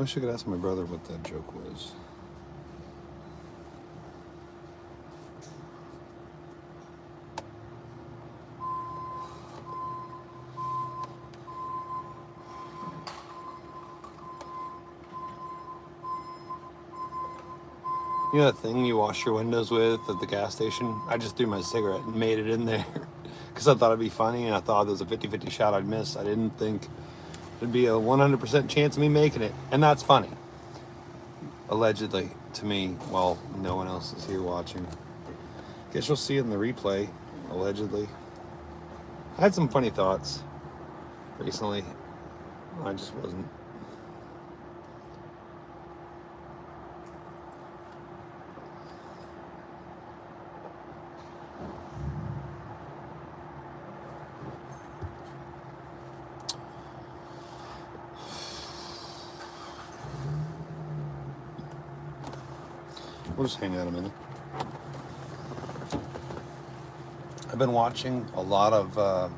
wish I could ask my brother what that joke was. You know that thing you wash your windows with at the gas station? I just threw my cigarette and made it in there because I thought it'd be funny, and I thought there was a 50-50 shot I'd miss. I didn't think there'd be a 100% chance of me making it, and that's funny. Allegedly, to me, while no one else is here watching. Guess you'll see it in the replay, allegedly. I had some funny thoughts recently. I just wasn't. We'll just hang out a minute. I've been watching a lot of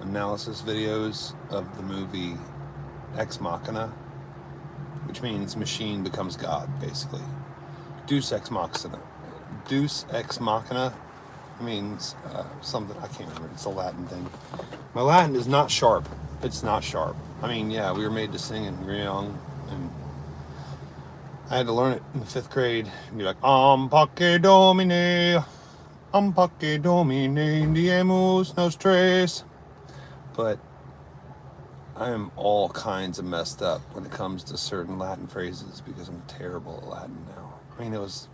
analysis videos of the movie Ex Machina, which means machine becomes God, basically. Deus Ex Machina. Deus Ex Machina means something, I can't remember, it's a Latin thing. My Latin is not sharp. It's not sharp. I mean, yeah, we were made to sing and we were young, and I had to learn it in the 5th grade and be like, Pace Domine, Pace Domine, diemus nostres. But I am all kinds of messed up when it comes to certain Latin phrases because I'm terrible at Latin now. I mean, it's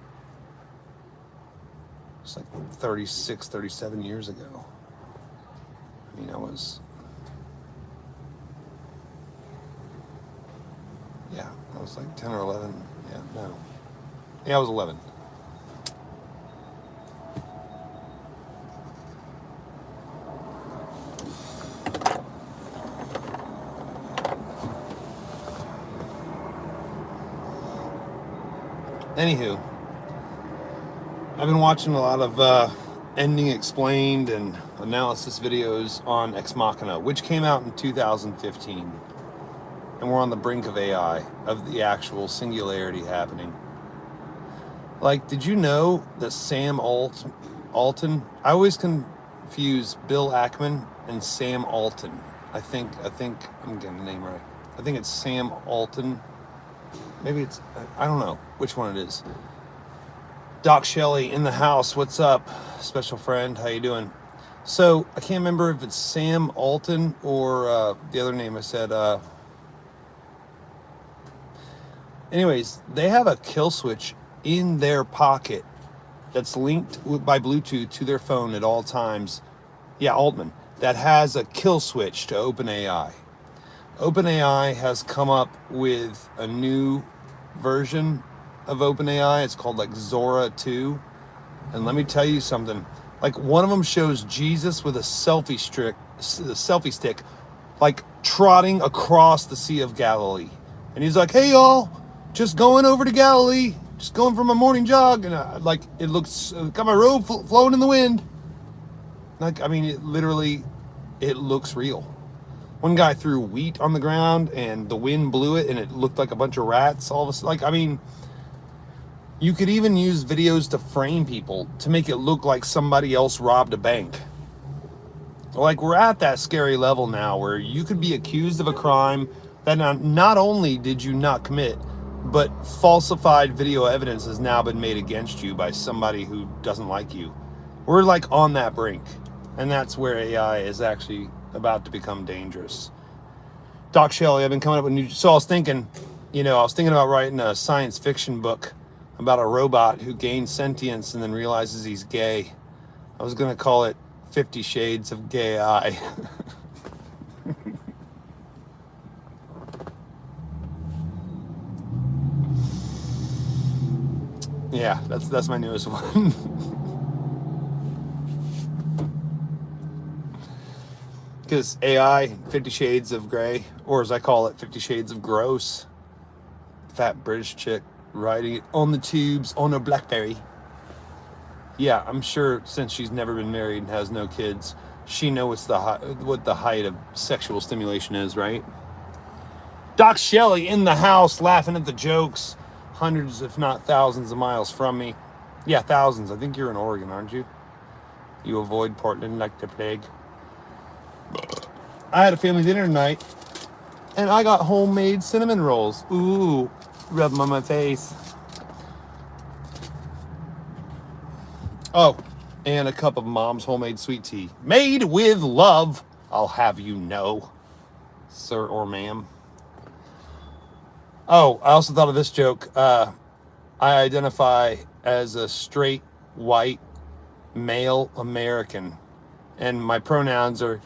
like 36, 37 years ago. I mean, I was like 10 or 11. I was 11. Anywho, I've been watching a lot of ending explained and analysis videos on Ex Machina, which came out in 2015. And we're on the brink of AI, of the actual singularity happening. Like, did you know that Sam Alton? I always confuse Bill Ackman and Sam Alton. I think I'm getting the name right. I think it's Sam Alton. Maybe it's, I don't know which one it is. Doc Shelley in the house. What's up, special friend? How you doing? So I can't remember if it's Sam Alton or the other name I said. Anyways, they have a kill switch in their pocket that's linked by Bluetooth to their phone at all times. Yeah, Altman. That has a kill switch to OpenAI. OpenAI has come up with a new version of OpenAI. It's called like Zora 2. And let me tell you something. Like, one of them shows Jesus with a selfie stick, like trotting across the Sea of Galilee. And he's like, hey, y'all. Just going over to Galilee, just going for my morning jog, and like, it looks, got my robe flowing in the wind. Like, I mean, it looks real. One guy threw wheat on the ground and the wind blew it and it looked like a bunch of rats all of a sudden. Like, I mean, you could even use videos to frame people to make it look like somebody else robbed a bank. Like, we're at that scary level now where you could be accused of a crime that not only did you not commit, but falsified video evidence has now been made against you by somebody who doesn't like you. We're like on that brink, and that's where AI is actually about to become dangerous. Doc Shelley, I've been coming up with new. So I was thinking about writing a science fiction book about a robot who gains sentience and then realizes he's gay. I was gonna call it 50 Shades of Gay AI. Yeah, that's my newest one. Because AI, 50 Shades of Grey, or as I call it, 50 Shades of Gross. Fat British chick riding it on the tubes on a BlackBerry. Yeah, I'm sure since she's never been married and has no kids, she knows what the height of sexual stimulation is, right? Doc Shelley in the house laughing at the jokes, hundreds, if not thousands of miles from me. Yeah, thousands. I think you're in Oregon, aren't you? You avoid Portland like the plague. I had a family dinner tonight, and I got homemade cinnamon rolls. Ooh, rub them on my face. Oh, and a cup of Mom's homemade sweet tea. Made with love, I'll have you know, sir or ma'am. Oh, I also thought of this joke. I identify as a straight, white, male American, and my pronouns are...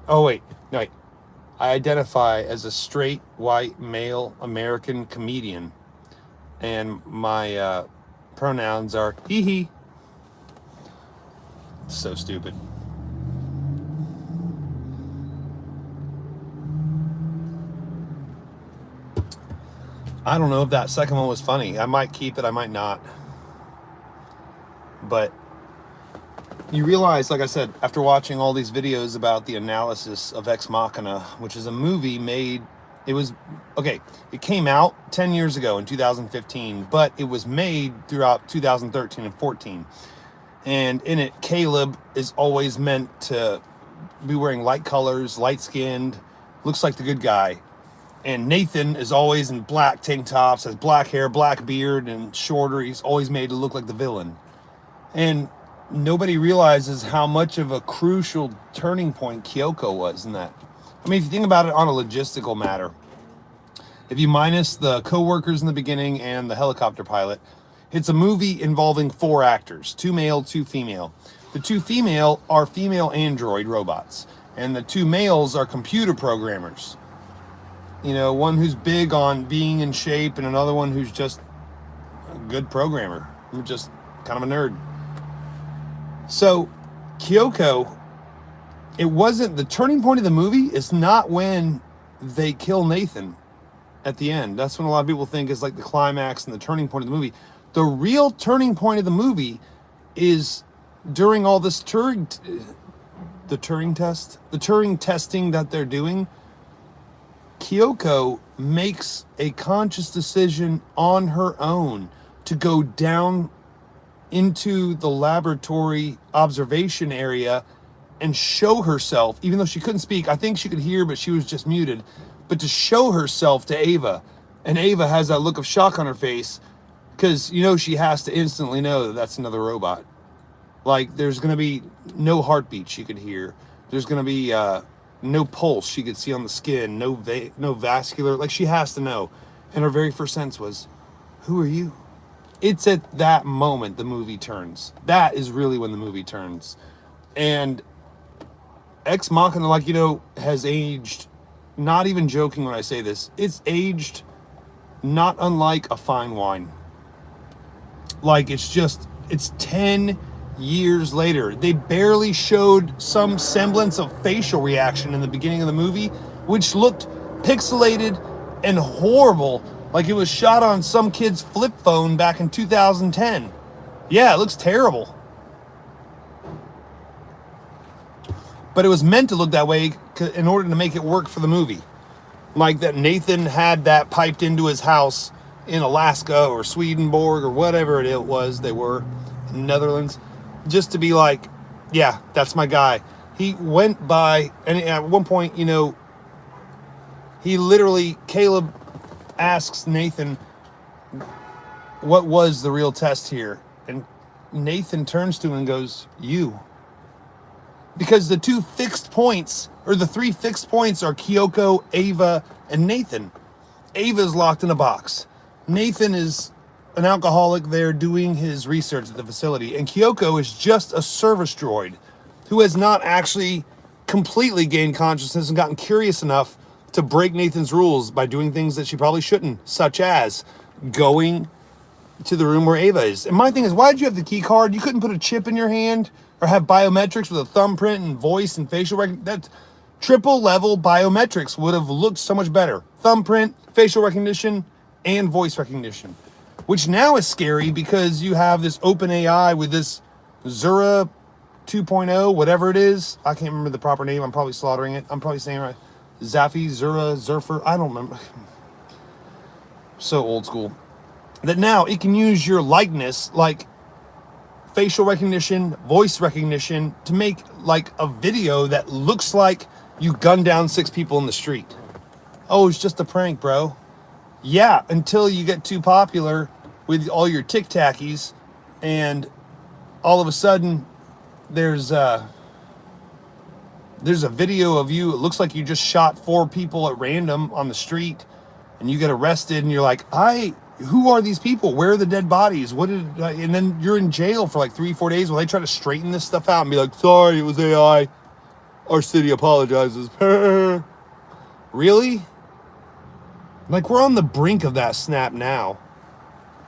Oh, wait. I identify as a straight, white, male American comedian, and my pronouns are he. So stupid. I don't know if that second one was funny. I might keep it, I might not. But you realize, like I said, after watching all these videos about the analysis of Ex Machina, which is a movie made, it came out 10 years ago in 2015, but it was made throughout 2013 and 14. And in it, Caleb is always meant to be wearing light colors, light-skinned, looks like the good guy. And Nathan is always in black tank tops, has black hair, black beard, and shorter. He's always made to look like the villain. And nobody realizes how much of a crucial turning point Kyoko was in that. I mean, if you think about it on a logistical matter, if you minus the co-workers in the beginning and the helicopter pilot, it's a movie involving 4 actors, 2 male, 2 female. The 2 female are female android robots, and the 2 males are computer programmers. You know, one who's big on being in shape and another one who's just a good programmer. Who's just kind of a nerd. So, Kyoko, it wasn't... The turning point of the movie is not when they kill Nathan at the end. That's when a lot of people think is like the climax and the turning point of the movie. The real turning point of the movie is during all this Turing testing that they're doing. Kyoko makes a conscious decision on her own to go down into the laboratory observation area and show herself, even though she couldn't speak. I think she could hear, but she was just muted. But to show herself to Ava. And Ava has that look of shock on her face because, you know, she has to instantly know that that's another robot. Like, there's going to be no heartbeat she could hear. There's going to be no pulse she could see on the skin, no vascular. Like, she has to know. And her very first sentence was, "Who are you?" It's at that moment the movie turns. That is really when the movie turns. And Ex Machina, like, you know, has aged, not even joking when I say this, it's aged not unlike a fine wine. Like, it's 10 years later. They barely showed some semblance of facial reaction in the beginning of the movie, which looked pixelated and horrible, like it was shot on some kid's flip phone back in 2010. Yeah, it looks terrible. But it was meant to look that way in order to make it work for the movie. Like that Nathan had that piped into his house in Alaska or Swedenborg or whatever it was they were, in Netherlands, just to be like, yeah, that's my guy. He went by, and at one point, you know, Caleb asks Nathan, what was the real test here? And Nathan turns to him and goes, you. Because the 3 fixed points are Kyoko, Ava, and Nathan. Ava's locked in a box. Nathan is an alcoholic there doing his research at the facility. And Kyoko is just a service droid who has not actually completely gained consciousness and gotten curious enough to break Nathan's rules by doing things that she probably shouldn't, such as going to the room where Ava is. And my thing is, why did you have the key card? You couldn't put a chip in your hand or have biometrics with a thumbprint and voice and facial recognition. That triple level biometrics would have looked so much better. Thumbprint, facial recognition, and voice recognition. Which now is scary because you have this open AI with this Zura 2.0, whatever it is. I can't remember the proper name. I'm probably slaughtering it. I'm probably saying it right. Zafy, Zura, Zurfer, I don't remember. So old school. That now it can use your likeness, like facial recognition, voice recognition, to make like a video that looks like you gunned down 6 people in the street. Oh, it's just a prank, bro. Yeah, until you get too popular with all your tic tackies, and all of a sudden there's a video of you. It looks like you just shot 4 people at random on the street, and you get arrested, and you're like, who are these people? Where are the dead bodies? And then you're in jail for like 3-4 days while they try to straighten this stuff out and be like, sorry, it was AI. Our city apologizes. Really? Like, we're on the brink of that snap now.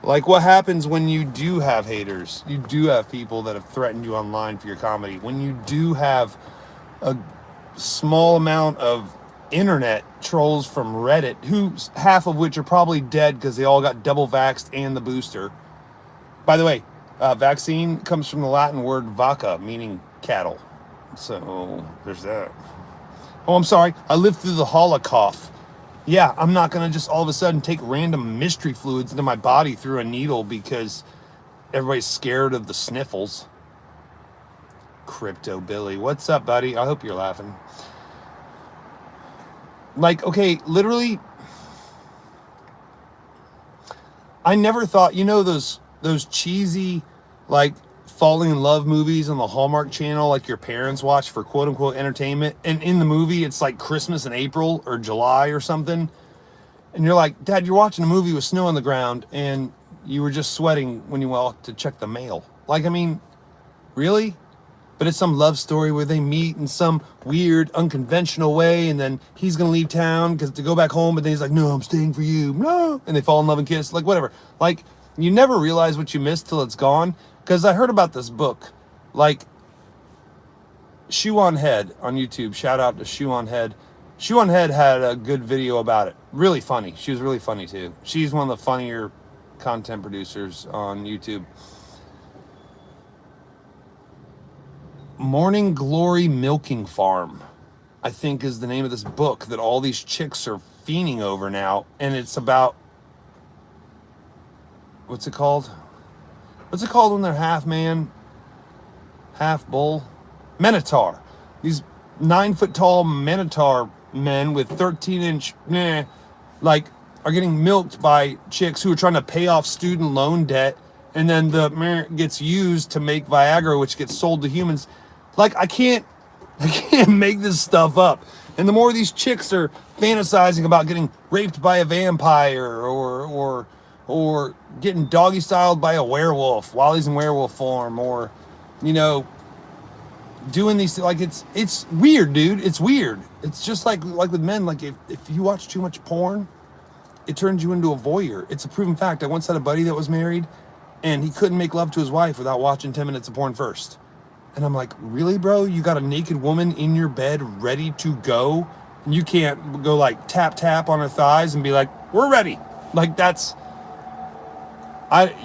Like, what happens when you do have haters? You do have people that have threatened you online for your comedy. When you do have a small amount of internet trolls from Reddit, who's half of which are probably dead because they all got double vaxxed and the booster. By the way, vaccine comes from the Latin word vaca, meaning cattle. So there's that. Oh, I'm sorry. I lived through the Holocaust. Yeah, I'm not going to just all of a sudden take random mystery fluids into my body through a needle because everybody's scared of the sniffles. Crypto Billy. What's up, buddy? I hope you're laughing. Like, okay, literally, I never thought, those cheesy, like, falling in love movies on the Hallmark Channel, like your parents watch for quote unquote entertainment. And in the movie, it's like Christmas in April or July or something. And you're like, Dad, you're watching a movie with snow on the ground and you were just sweating when you walked to check the mail. Like, I mean, really? But it's some love story where they meet in some weird, unconventional way, and then he's gonna leave town because to go back home, but then he's like, no, I'm staying for you, no, and they fall in love and kiss, like whatever. Like, you never realize what you missed till it's gone. Because I heard about this book, like Shoe on Head on YouTube. Shout out to Shoe on Head. Shoe on Head had a good video about it. Really funny. She was really funny too. She's one of the funnier content producers on YouTube. Morning Glory Milking Farm, I think, is the name of this book that all these chicks are fiending over now. And it's about, what's it called? What's it called when they're half man, half bull? Minotaur. These 9-foot tall Minotaur men with 13-inch, are getting milked by chicks who are trying to pay off student loan debt. And then the gets used to make Viagra, which gets sold to humans. Like, I can't make this stuff up. And the more these chicks are fantasizing about getting raped by a vampire or getting doggy styled by a werewolf while he's in werewolf form, or, doing these, like, it's weird, dude. It's weird. It's just like with men, like if you watch too much porn, it turns you into a voyeur. It's a proven fact. I once had a buddy that was married and he couldn't make love to his wife without watching 10 minutes of porn first. And I'm like, really, bro? You got a naked woman in your bed ready to go, and you can't go like tap on her thighs and be like, we're ready. Like,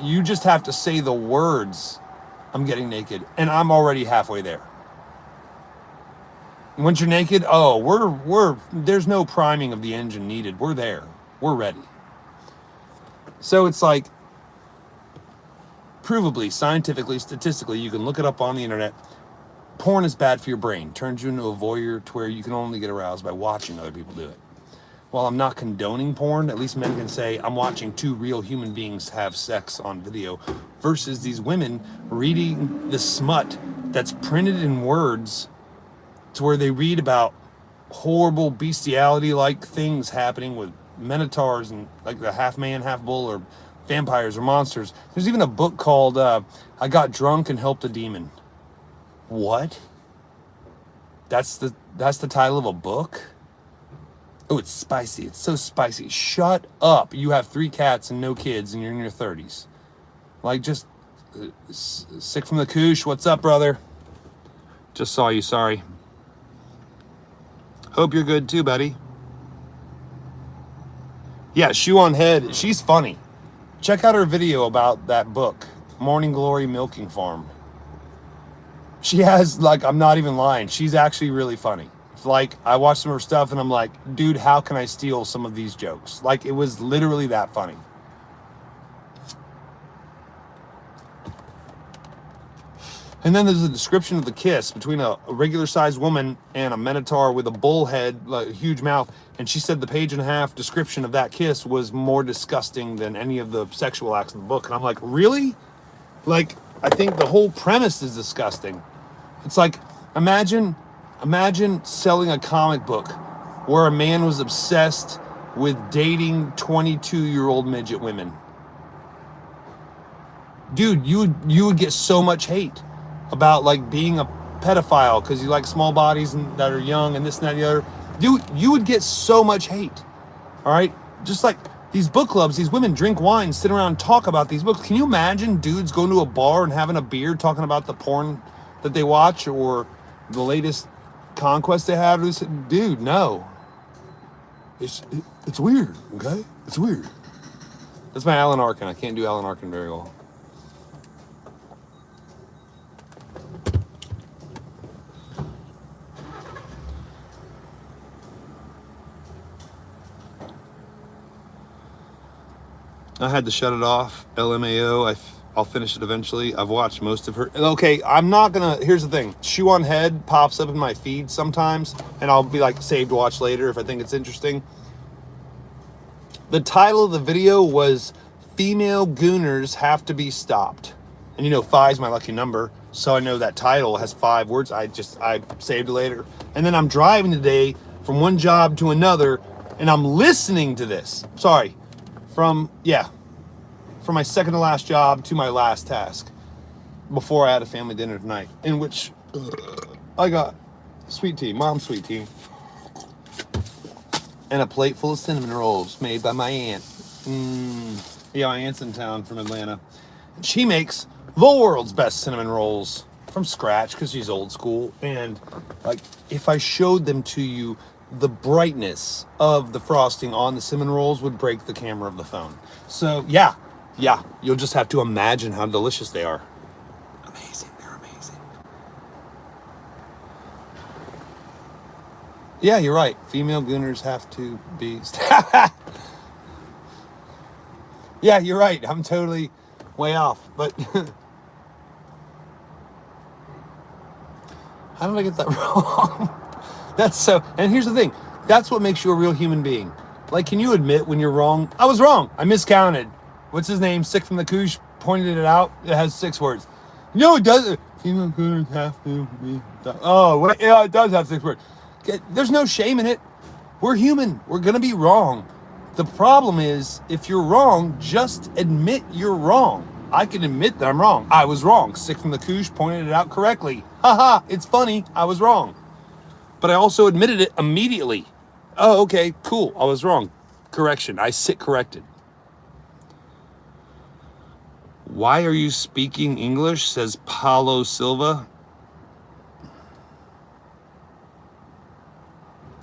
you just have to say the words, I'm getting naked, and I'm already halfway there. Once you're naked, there's no priming of the engine needed. We're there. We're ready. So it's like, provably, scientifically, statistically, you can look it up on the internet. Porn is bad for your brain. Turns you into a voyeur to where you can only get aroused by watching other people do it. While I'm not condoning porn, at least men can say, I'm watching 2 real human beings have sex on video, versus these women reading the smut that's printed in words to where they read about horrible bestiality-like things happening with minotaurs and like the half man, half bull, or vampires or monsters. There's even a book called I Got Drunk and Helped a Demon. What? That's the title of a book? Oh, it's spicy. It's so spicy. Shut up. You have 3 cats and no kids and you're in your 30s. Like, just sick from the koosh. What's up, brother? Just saw you. Sorry. Hope you're good too, buddy. Yeah, Shoe on Head. She's funny. Check out her video about that book, Morning Glory Milking Farm. She has, like, I'm not even lying, she's actually really funny. Like, I watched some of her stuff and I'm like, dude, how can I steal some of these jokes? Like, it was literally that funny. And then there's a description of the kiss between a regular sized woman and a minotaur with a bull head, like a huge mouth. And she said the 1.5-page description of that kiss was more disgusting than any of the sexual acts in the book. And I'm like, really? Like, I think the whole premise is disgusting. It's like, imagine selling a comic book where a man was obsessed with dating 22-year-old midget women. Dude, you would get so much hate about like being a pedophile because you like small bodies and that are young and this and that and the other. Dude, you would get so much hate. All right? Just like these book clubs, these women drink wine, sit around and talk about these books. Can you imagine dudes going to a bar and having a beer talking about the porn that they watch or the latest conquest they had? Dude, no. It's weird, okay? It's weird. That's my Alan Arkin. I can't do Alan Arkin very well. I had to shut it off. LMAO. I'll finish it eventually. I've watched most of her. Okay, I'm not gonna. Here's the thing. Chew on Head pops up in my feed sometimes, and I'll be like, save to watch later if I think it's interesting. The title of the video was "Female Gooners Have to Be Stopped," and you know 5's my lucky number, so I know that title has 5 words. I saved it later, and then I'm driving today from one job to another, and I'm listening to this. Sorry. From my second to last job to my last task before I had a family dinner tonight, in which I got sweet tea, mom's sweet tea, and a plate full of cinnamon rolls made by my aunt. Yeah, my aunt's in town from Atlanta. She makes the world's best cinnamon rolls from scratch because she's old school. And like, if I showed them to you, the brightness of the frosting on the cinnamon rolls would break the camera of the phone. So yeah, you'll just have to imagine how delicious they are. Amazing, they're amazing. Yeah, you're right. Female gooners have to be... Yeah, you're right. I'm totally way off, but... How did I get that wrong? That's so, and here's the thing. That's what makes you a real human being. Like, can you admit when you're wrong? I was wrong. I miscounted. What's his name? Sick from the Couche pointed it out. It has 6 words. No, it doesn't. Female gooners have to be... Oh, wait, yeah, it does have 6 words. There's no shame in it. We're human. We're going to be wrong. The problem is, if you're wrong, just admit you're wrong. I can admit that I'm wrong. I was wrong. Sick from the Couche pointed it out correctly. Haha, it's funny. I was wrong. But I also admitted it immediately. Oh, okay, cool. I was wrong. Correction. I sit corrected. Why are you speaking English? Says Paulo Silva.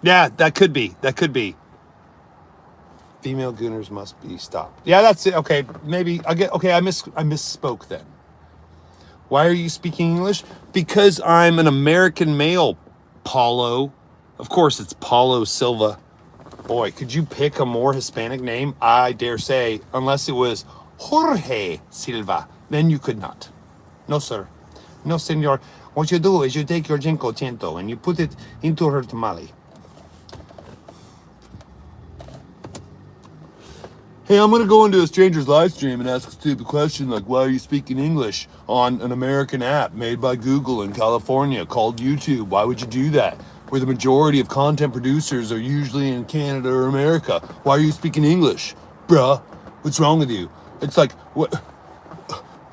Yeah, that could be. That could be. Female gooners must be stopped. Yeah, that's it. Okay, maybe I misspoke then. Why are you speaking English? Because I'm an American male, Paulo. Of course, it's Paulo Silva. Boy, could you pick a more Hispanic name? I dare say, unless it was Jorge Silva, then you could not. No, sir. No, senor. What you do is you take your Cinco Ciento and you put it into her tamale. Hey, I'm going to go into a stranger's live stream and ask a stupid question like, why are you speaking English on an American app made by Google in California called YouTube? Why would you do that? Where the majority of content producers are usually in Canada or America. Why are you speaking English? Bruh, what's wrong with you? It's like, what?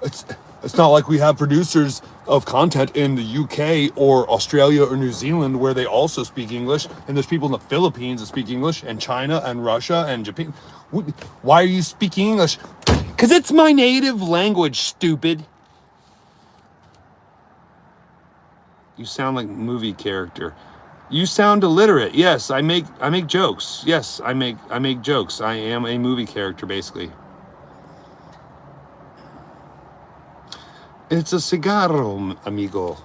It's not like we have producers of content in the UK or Australia or New Zealand where they also speak English, and there's people in the Philippines that speak English, and China and Russia and Japan. Why are you speaking English? Because it's my native language, stupid. You sound like a movie character. You sound illiterate. Yes, I make jokes. Yes, I make jokes. I am a movie character, basically. It's a cigarro, amigo.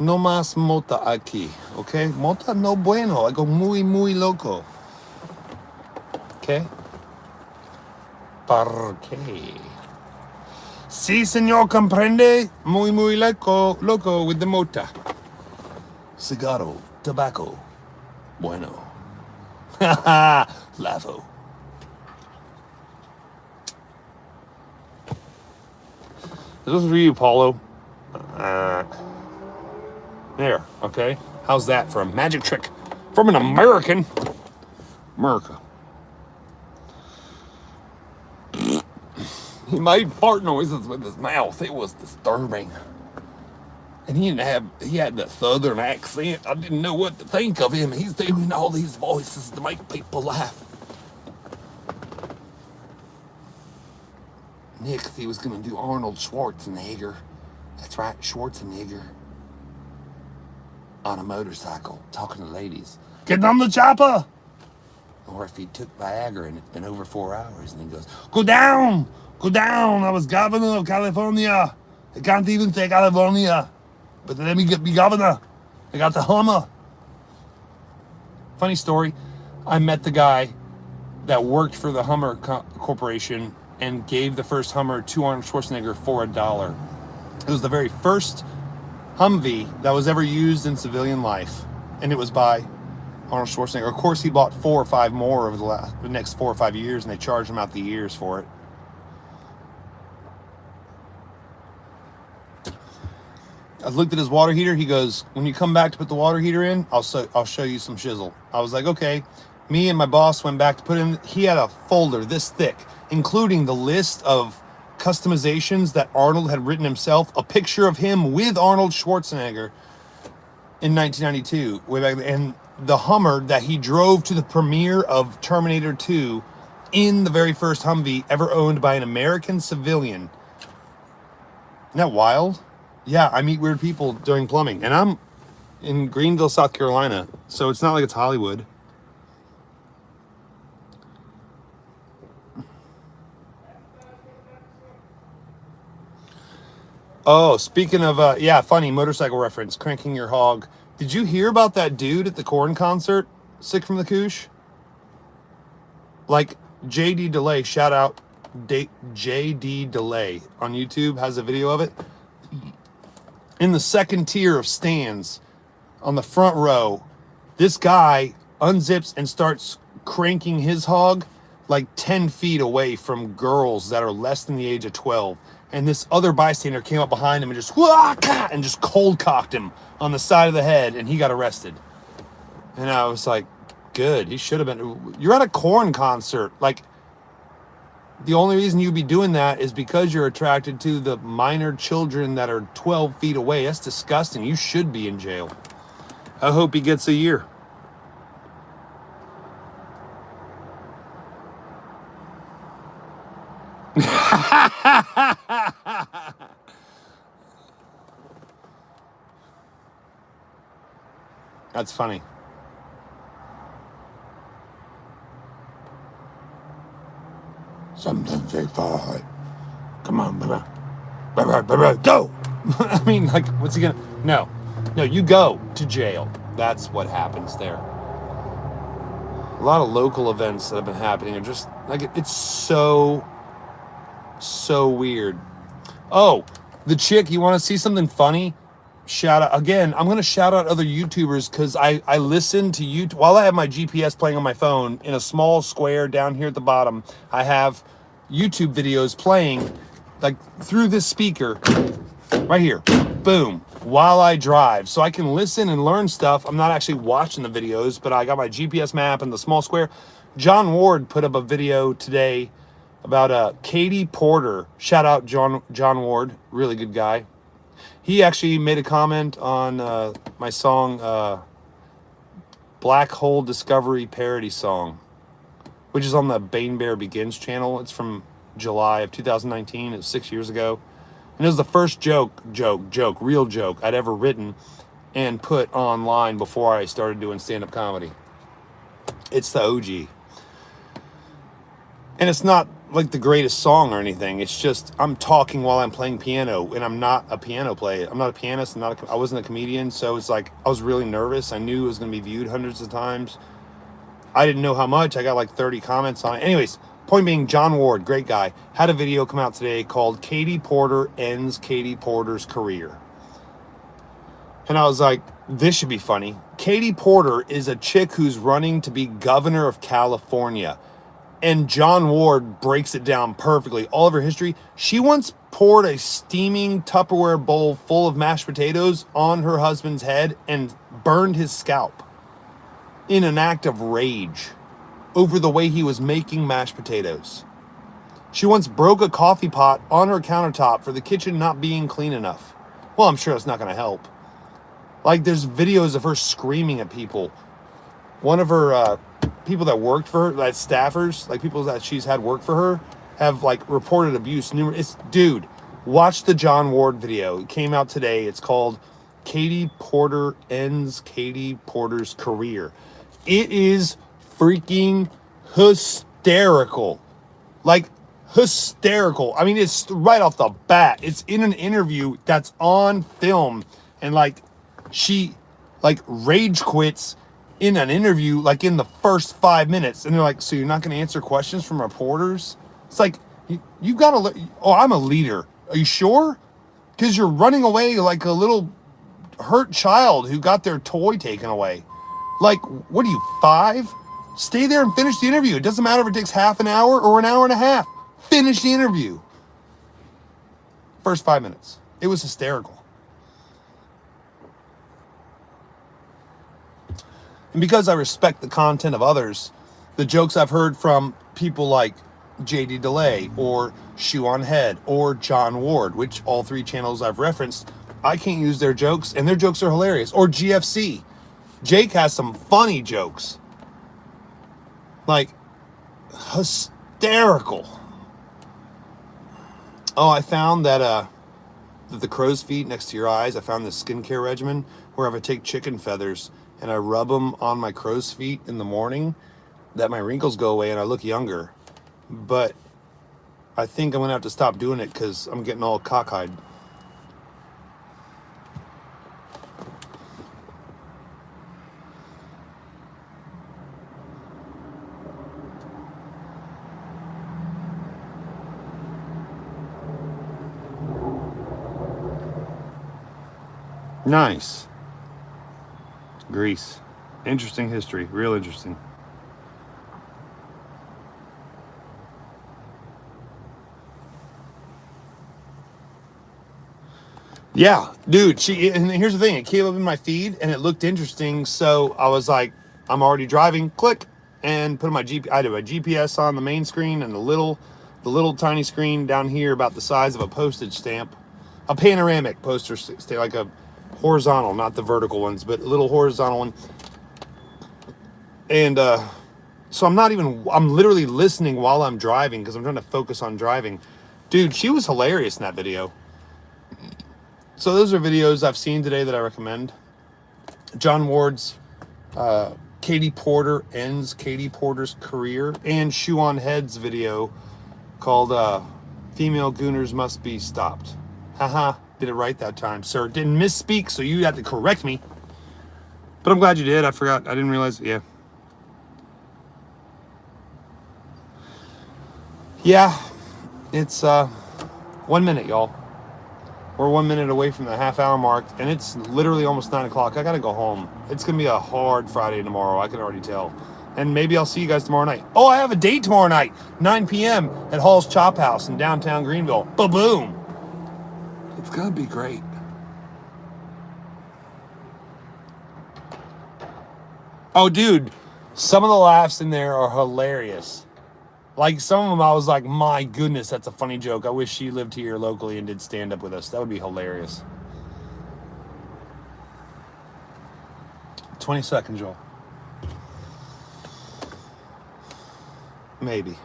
No más mota aquí, okay? Mota no bueno. I go muy loco. Okay? ¿Por qué? Sí, señor, comprende. Muy loco with the mota. Cigarro, tobacco. Bueno. Lavo. This is for you, Paulo. There, okay? How's that for a magic trick from an American? America. He made fart noises with his mouth. It was disturbing. And he had the southern accent. I didn't know what to think of him. He's doing all these voices to make people laugh. Nick, he was going to do Arnold Schwarzenegger. That's right, Schwarzenegger. On a motorcycle, talking to ladies. Get on the chopper! Or if he took Viagra and it's been over 4 hours and he goes, go down! I was governor of California. I can't even say California. But let me be governor. I got the Hummer. Funny story. I met the guy that worked for the Hummer Corporation and gave the first Hummer to Arnold Schwarzenegger for $1. It was the very first Humvee that was ever used in civilian life, and it was by Arnold Schwarzenegger. Of course, he bought 4 or 5 more over the next 4 or 5 years, and they charged him out the years for it. I looked at his water heater. He goes, when you come back to put the water heater in, I'll show you some shizzle. I was like, okay. Me and my boss went back to put in. He had a folder this thick, including the list of customizations that Arnold had written himself, a picture of him with Arnold Schwarzenegger in 1992, way back then, and the Hummer that he drove to the premiere of Terminator 2 in the very first Humvee ever owned by an American civilian. Isn't that wild? Yeah, I meet weird people doing plumbing, and I'm in Greenville, South Carolina, so it's not like it's Hollywood. Oh, speaking of, funny motorcycle reference, cranking your hog. Did you hear about that dude at the Korn concert, sick from the koosh? Like, JD Delay, shout out JD Delay on YouTube, has a video of it. In the second tier of stands, on the front row, this guy unzips and starts cranking his hog like 10 feet away from girls that are less than the age of 12. And this other bystander came up behind him and just cold cocked him on the side of the head, and he got arrested. And I was like, good. He should have been. You're at a Korn concert. Like, the only reason you'd be doing that is because you're attracted to the minor children that are 12 feet away. That's disgusting. You should be in jail. I hope he gets a year. That's funny. Sometimes they fall. Come on, brother. Go! I mean, like, what's he gonna... No, you go to jail. That's what happens there. A lot of local events that have been happening are just, like, it's so weird. Oh, the chick, you want to see something funny? Shout out again. I'm going to shout out other YouTubers because I listen to YouTube while I have my GPS playing on my phone. In a small square down here at the bottom, I have YouTube videos playing like through this speaker right here. Boom. While I drive, so I can listen and learn stuff. I'm not actually watching the videos, but I got my GPS map in the small square. John Ward put up a video today about Katie Porter. Shout out John Ward, really good guy. He actually made a comment on my song, Black Hole Discovery parody song, which is on the Bane Bear Begins channel. It's from July of 2019. It was 6 years ago. And it was the first real joke I'd ever written and put online before I started doing stand-up comedy. It's the OG. And it's not like the greatest song or anything. It's just I'm talking while I'm playing piano, and I'm not a piano player. I'm not a pianist. I wasn't a comedian, so it's like I was really nervous. I knew it was going to be viewed hundreds of times. I didn't know how much. I got like 30 comments on it. Anyways, point being, John Ward, great guy, had a video come out today called "Katie Porter Ends Katie Porter's Career." And I was like, this should be funny. Katie Porter is a chick who's running to be governor of California. And John Ward breaks it down perfectly. All of her history. She once poured a steaming Tupperware bowl full of mashed potatoes on her husband's head and burned his scalp in an act of rage over the way he was making mashed potatoes. She once broke a coffee pot on her countertop for the kitchen not being clean enough. Well, I'm sure that's not going to help. Like, there's videos of her screaming at people. One of her people that worked for her, like staffers, like people that she's had work for her, have like reported abuse. Dude, watch the John Ward video. It came out today. It's called Katie Porter Ends Katie Porter's Career. It is freaking hysterical. Like, hysterical. I mean, it's right off the bat. It's in an interview that's on film. And like, she like rage quits in an interview like in the first 5 minutes, and they're like, so you're not going to answer questions from reporters? It's like, you've got to I'm a leader. Are you sure? Because you're running away like a little hurt child who got their toy taken away. Like, what are you, 5? Stay there and finish the interview. It doesn't matter if it takes half an hour or an hour and a half. Finish the interview. First 5 minutes. It was hysterical. And because I respect the content of others, the jokes I've heard from people like JD DeLay or Shoe on Head or John Ward, which all 3 channels I've referenced, I can't use their jokes, and their jokes are hilarious. Or GFC. Jake has some funny jokes. Like, hysterical. Oh, I found that the crow's feet next to your eyes, I found this skincare regimen where if I take chicken feathers and I rub them on my crow's feet in the morning, that my wrinkles go away and I look younger. But I think I'm going to have to stop doing it because I'm getting all cockeyed. Nice. Greece. Interesting history. Real interesting. Yeah, dude. And here's the thing. It came up in my feed and it looked interesting. So I was like, I'm already driving. Click. And put I did my GPS on the main screen and the little tiny screen down here about the size of a postage stamp. A panoramic poster stamp, like a horizontal, not the vertical ones, but a little horizontal one. And so I'm literally listening while I'm driving because I'm trying to focus on driving. Dude, she was hilarious in that video. So those are videos I've seen today that I recommend. John Ward's Katie Porter Ends Katie Porter's Career, and Shoe on Head's video called Female Gooners Must Be Stopped. Haha, did it right that time, sir. Didn't misspeak, so you had to correct me. But I'm glad you did. I forgot. I didn't realize. Yeah. Yeah, it's 1 minute, y'all. We're 1 minute away from the half-hour mark, and it's literally almost 9 o'clock. I gotta go home. It's gonna be a hard Friday tomorrow. I can already tell. And maybe I'll see you guys tomorrow night. Oh, I have a date tomorrow night, 9 p.m. at Hall's Chop House in downtown Greenville. Ba-boom! It's gonna be great. Oh, dude, some of the laughs in there are hilarious. Like, some of them I was like, my goodness, that's a funny joke. I wish she lived here locally and did stand up with us. That would be hilarious. 20 seconds, Joel. Maybe.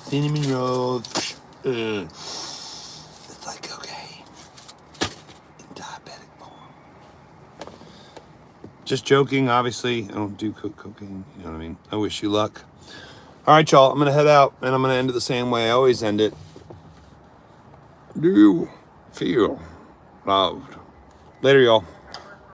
Cinnamon rolls. It's like cocaine in diabetic form. Just joking, obviously. I don't do cocaine. You know what I mean? I wish you luck. All right, y'all. I'm going to head out, and I'm going to end it the same way I always end it. Do you feel loved? Later, y'all.